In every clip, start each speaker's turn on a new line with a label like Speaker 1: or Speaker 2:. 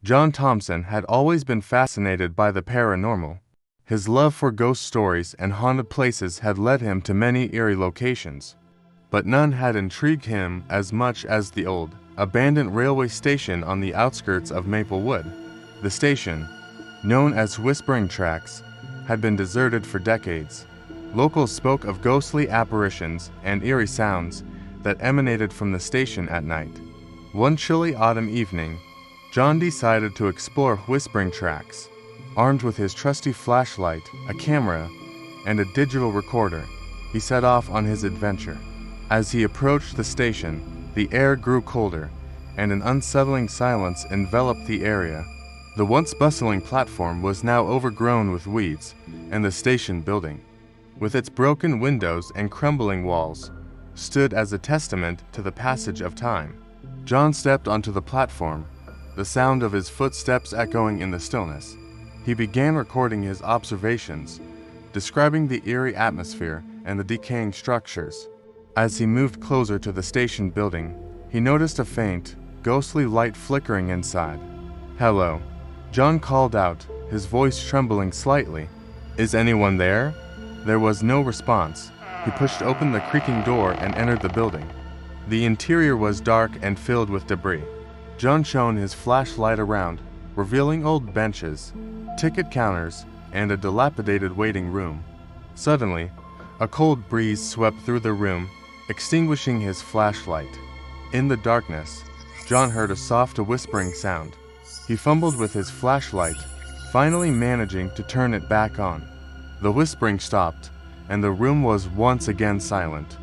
Speaker 1: John Thompson had always been fascinated by the paranormal. His love for ghost stories and haunted places had led him to many eerie locations. But none had intrigued him as much as the old, abandoned railway station on the outskirts of Maplewood. The station, known as Whispering Tracks, had been deserted for decades. Locals spoke of ghostly apparitions and eerie sounds that emanated from the station at night. One chilly autumn evening, John decided to explore Whispering Tracks. Armed with his trusty flashlight, a camera, and a digital recorder, he set off on his adventure. As he approached the station, the air grew colder, and an unsettling silence enveloped the area. The once bustling platform was now overgrown with weeds, and the station building, with its broken windows and crumbling walls, stood as a testament to the passage of time. John stepped onto the platform, the sound of his footsteps echoing in the stillness. He began recording his observations, describing the eerie atmosphere and the decaying structures. As he moved closer to the station building, he noticed a faint, ghostly light flickering inside. "Hello," John called out, his voice trembling slightly. "Is anyone there?" There was no response. He pushed open the creaking door and entered the building. The interior was dark and filled with debris. John shone his flashlight around, revealing old benches, ticket counters, and a dilapidated waiting room. Suddenly, a cold breeze swept through the room, extinguishing his flashlight. In the darkness, John heard a soft whispering sound. He fumbled with his flashlight, finally managing to turn it back on. The whispering stopped, and the room was once again silent.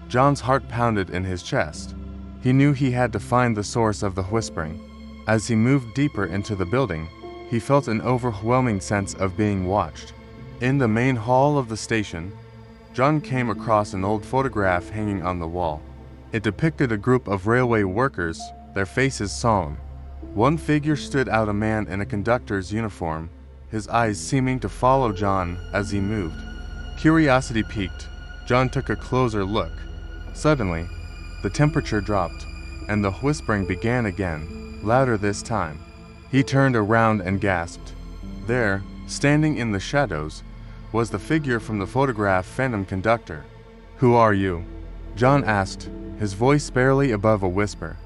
Speaker 1: John's heart pounded in his chest. He knew he had to find the source of the whispering. As he moved deeper into the building, he felt an overwhelming sense of being watched. In the main hall of the station, John came across an old photograph hanging on the wall. It depicted a group of railway workers, their faces solemn. One figure stood out, a man in a conductor's uniform, his eyes seeming to follow John as he moved. Curiosity piqued, John took a closer look. Suddenly, the temperature dropped, and the whispering began again, louder this time. He turned around and gasped. There, standing in the shadows, was the figure from the photograph phantom conductor. "Who are you?" John asked, his voice barely above a whisper.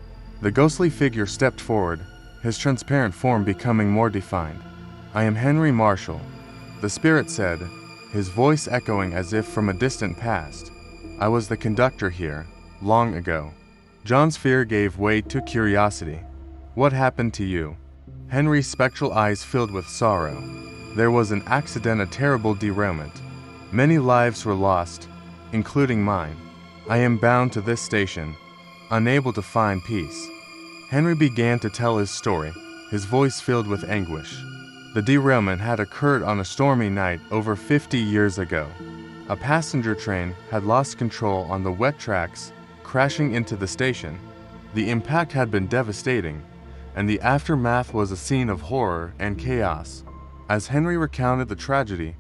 Speaker 1: The ghostly figure stepped forward, his transparent form becoming more defined. "I am Henry Marshall," the spirit said, his voice echoing as if from a distant past. "I was the conductor here, long ago." John's fear gave way to curiosity. "What happened to you?" Henry's spectral eyes filled with sorrow. "There was an accident, a terrible derailment. Many lives were lost, including mine. I am bound to this station, unable to find peace." Henry began to tell his story, his voice filled with anguish. The derailment had occurred on a stormy night over 50 years ago. A passenger train had lost control on the wet tracks, crashing into the station. The impact had been devastating, and the aftermath was a scene of horror and chaos. As Henry recounted the tragedy,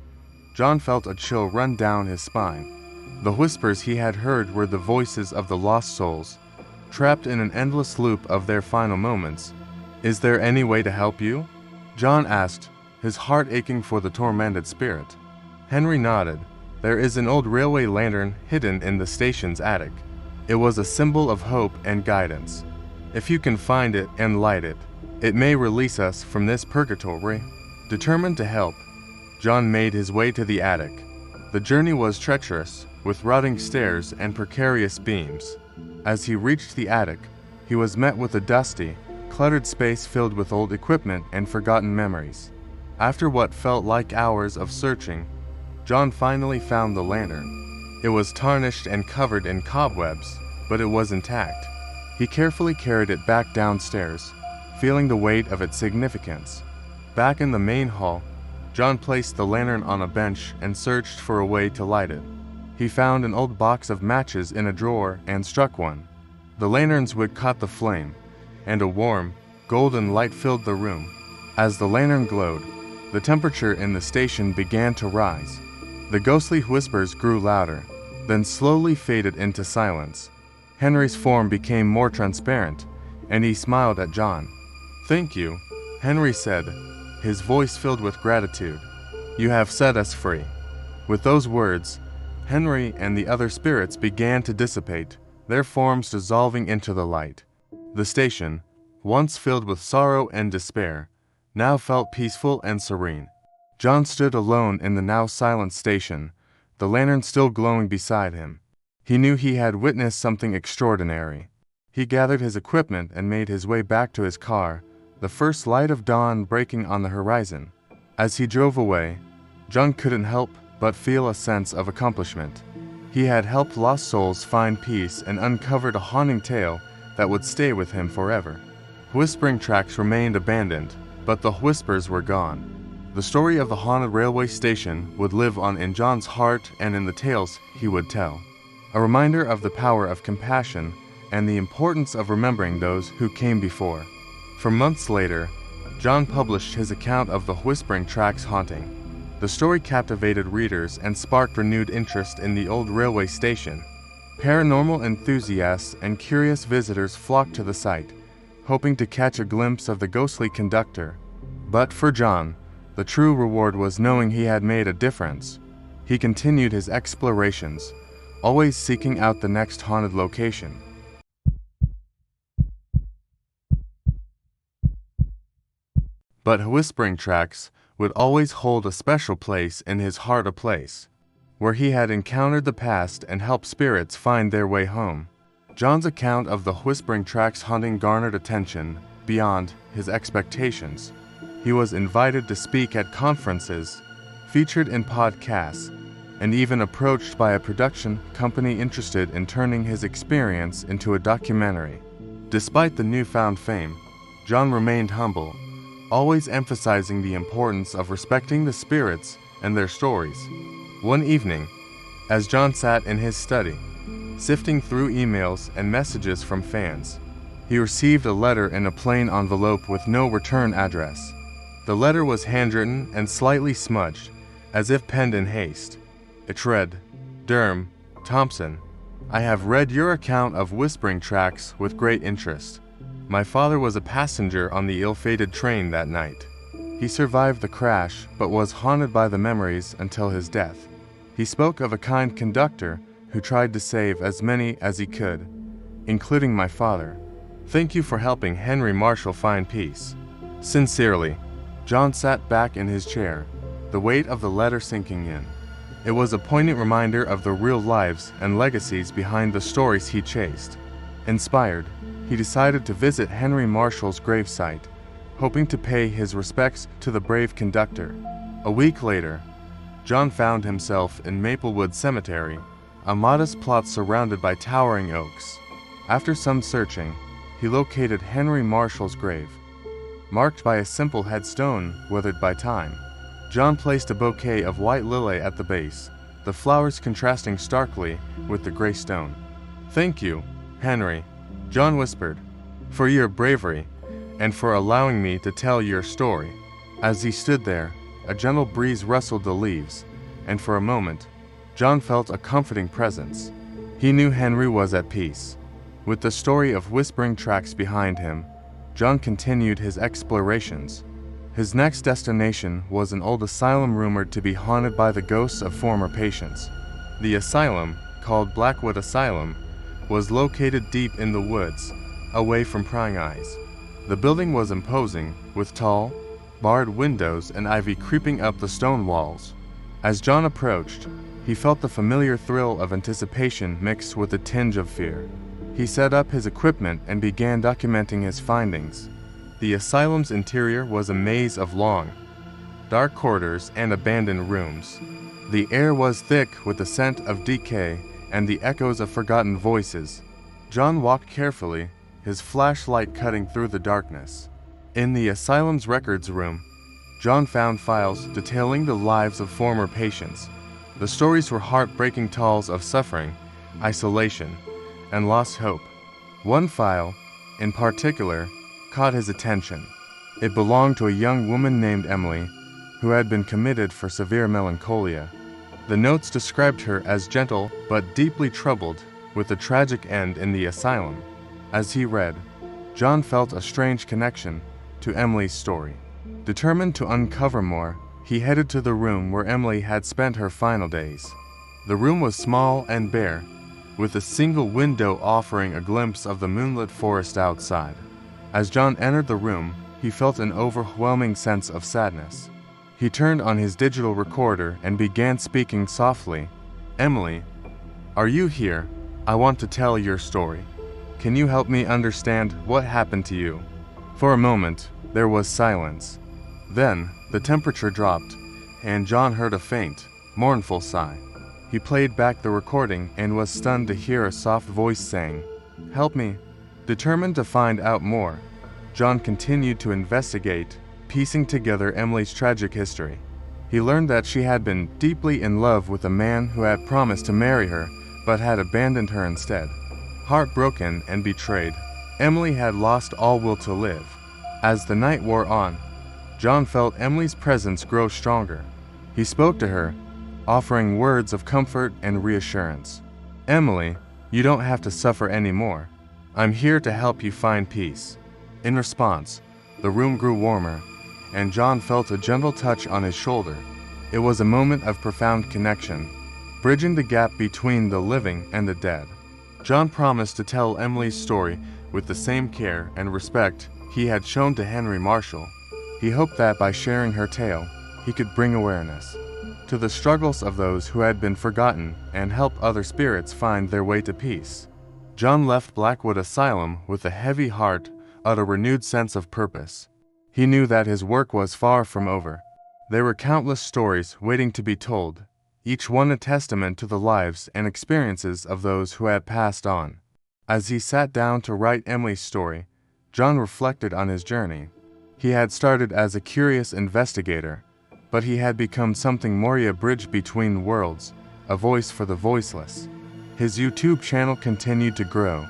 Speaker 1: John felt a chill run down his spine. The whispers he had heard were the voices of the lost souls, trapped in an endless loop of their final moments. "Is there any way to help you?" John asked, his heart aching for the tormented spirit. Henry nodded. "There is an old railway lantern hidden in the station's attic. It was a symbol of hope and guidance. If you can find it and light it, it may release us from this purgatory." Determined to help, John made his way to the attic. The journey was treacherous, with rotting stairs and precarious beams. As he reached the attic, he was met with a dusty, cluttered space filled with old equipment and forgotten memories. After what felt like hours of searching, John finally found the lantern. It was tarnished and covered in cobwebs, but it was intact. He carefully carried it back downstairs, feeling the weight of its significance. Back in the main hall, John placed the lantern on a bench and searched for a way to light it. He found an old box of matches in a drawer and struck one. The lantern's wick caught the flame, and a warm, golden light filled the room. As the lantern glowed, the temperature in the station began to rise. The ghostly whispers grew louder, then slowly faded into silence. Henry's form became more transparent, and he smiled at John. "Thank you," Henry said, his voice filled with gratitude. "You have set us free." With those words, Henry and the other spirits began to dissipate, their forms dissolving into the light. The station, once filled with sorrow and despair, now felt peaceful and serene. John stood alone in the now silent station, the lantern still glowing beside him. He knew he had witnessed something extraordinary. He gathered his equipment and made his way back to his car, the first light of dawn breaking on the horizon. As he drove away, John couldn't help but feel a sense of accomplishment. He had helped lost souls find peace and uncovered a haunting tale that would stay with him forever. Whispering tracks remained abandoned, but the whispers were gone. The story of the haunted railway station would live on in John's heart and in the tales he would tell. A reminder of the power of compassion and the importance of remembering those who came before. For months later, John published his account of the Whispering Tracks haunting. The story captivated readers and sparked renewed interest in the old railway station. Paranormal enthusiasts and curious visitors flocked to the site, hoping to catch a glimpse of the ghostly conductor. But for John, the true reward was knowing he had made a difference. He continued his explorations, always seeking out the next haunted location. But Whispering Tracks would always hold a special place in his heart, a place where he had encountered the past and helped spirits find their way home. John's account of the Whispering Tracks haunting garnered attention beyond his expectations. He was invited to speak at conferences, featured in podcasts, and even approached by a production company interested in turning his experience into a documentary. Despite the newfound fame, John remained humble, always emphasizing the importance of respecting the spirits and their stories. One evening, as John sat in his study, sifting through emails and messages from fans, he received a letter in a plain envelope with no return address. The letter was handwritten and slightly smudged, as if penned in haste. It read, "John Thompson, I have read your account of Whispering Tracks with great interest. My father was a passenger on the ill-fated train that night. He survived the crash, but was haunted by the memories until his death. He spoke of a kind conductor who tried to save as many as he could, including my father. Thank you for helping Henry Marshall find peace. Sincerely." John sat back in his chair, the weight of the letter sinking in. It was a poignant reminder of the real lives and legacies behind the stories he chased. Inspired, he decided to visit Henry Marshall's gravesite, hoping to pay his respects to the brave conductor. A week later, John found himself in Maplewood Cemetery, a modest plot surrounded by towering oaks. After some searching, he located Henry Marshall's grave, marked by a simple headstone weathered by time. John placed a bouquet of white lily at the base, the flowers contrasting starkly with the gray stone. "Thank you, Henry," John whispered, "for your bravery and for allowing me to tell your story." As he stood there, a gentle breeze rustled the leaves, and for a moment, John felt a comforting presence. He knew Henry was at peace. With the story of Whispering Tracks behind him, John continued his explorations. His next destination was an old asylum rumored to be haunted by the ghosts of former patients. The asylum, called Blackwood Asylum, was located deep in the woods, away from prying eyes. The building was imposing, with tall, barred windows and ivy creeping up the stone walls. As John approached, he felt the familiar thrill of anticipation mixed with a tinge of fear. He set up his equipment and began documenting his findings. The asylum's interior was a maze of long, dark corridors and abandoned rooms. The air was thick with the scent of decay and the echoes of forgotten voices. John walked carefully, his flashlight cutting through the darkness. In the asylum's records room, John found files detailing the lives of former patients. The stories were heartbreaking tales of suffering, isolation, and lost hope. One file, in particular, caught his attention. It belonged to a young woman named Emily, who had been committed for severe melancholia. The notes described her as gentle but deeply troubled, with a tragic end in the asylum. As he read, John felt a strange connection, to Emily's story. Determined to uncover more, he headed to the room where Emily had spent her final days. The room was small and bare, with a single window offering a glimpse of the moonlit forest outside. As John entered the room, he felt an overwhelming sense of sadness. He turned on his digital recorder and began speaking softly. "Emily, are you here? I want to tell your story. Can you help me understand what happened to you?" For a moment, there was silence. Then, the temperature dropped, and John heard a faint, mournful sigh. He played back the recording and was stunned to hear a soft voice saying, "Help me." Determined to find out more, John continued to investigate, piecing together Emily's tragic history. He learned that she had been deeply in love with a man who had promised to marry her, but had abandoned her instead. Heartbroken and betrayed, Emily had lost all will to live. As the night wore on, John felt Emily's presence grow stronger. He spoke to her, offering words of comfort and reassurance. "Emily, you don't have to suffer anymore. I'm here to help you find peace." In response, the room grew warmer, and John felt a gentle touch on his shoulder. It was a moment of profound connection, bridging the gap between the living and the dead. John promised to tell Emily's story with the same care and respect he had shown to Henry Marshall. He hoped that by sharing her tale, he could bring awareness to the struggles of those who had been forgotten and help other spirits find their way to peace. John left Blackwood Asylum with a heavy heart and a renewed sense of purpose. He knew that his work was far from over. There were countless stories waiting to be told, each one a testament to the lives and experiences of those who had passed on. As he sat down to write Emily's story, John reflected on his journey. He had started as a curious investigator, but he had become something more, a bridge between worlds, a voice for the voiceless. His YouTube channel continued to grow,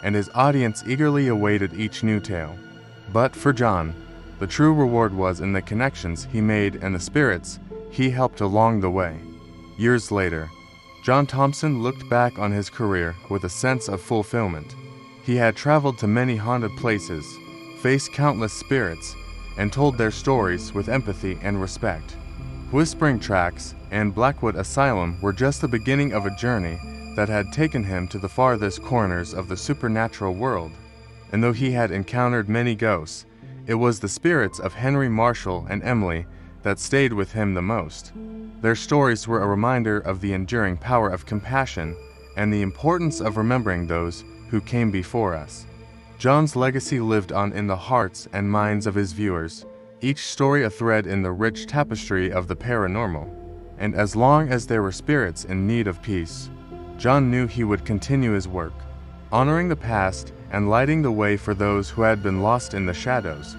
Speaker 1: and his audience eagerly awaited each new tale. But for John, the true reward was in the connections he made and the spirits he helped along the way. Years later, John Thompson looked back on his career with a sense of fulfillment. He had traveled to many haunted places, faced countless spirits, and told their stories with empathy and respect. Whispering Tracks and Blackwood Asylum were just the beginning of a journey that had taken him to the farthest corners of the supernatural world. And though he had encountered many ghosts, it was the spirits of Henry Marshall and Emily that stayed with him the most. Their stories were a reminder of the enduring power of compassion and the importance of remembering those who came before us. John's legacy lived on in the hearts and minds of his viewers, each story a thread in the rich tapestry of the paranormal. And as long as there were spirits in need of peace, John knew he would continue his work, honoring the past and lighting the way for those who had been lost in the shadows.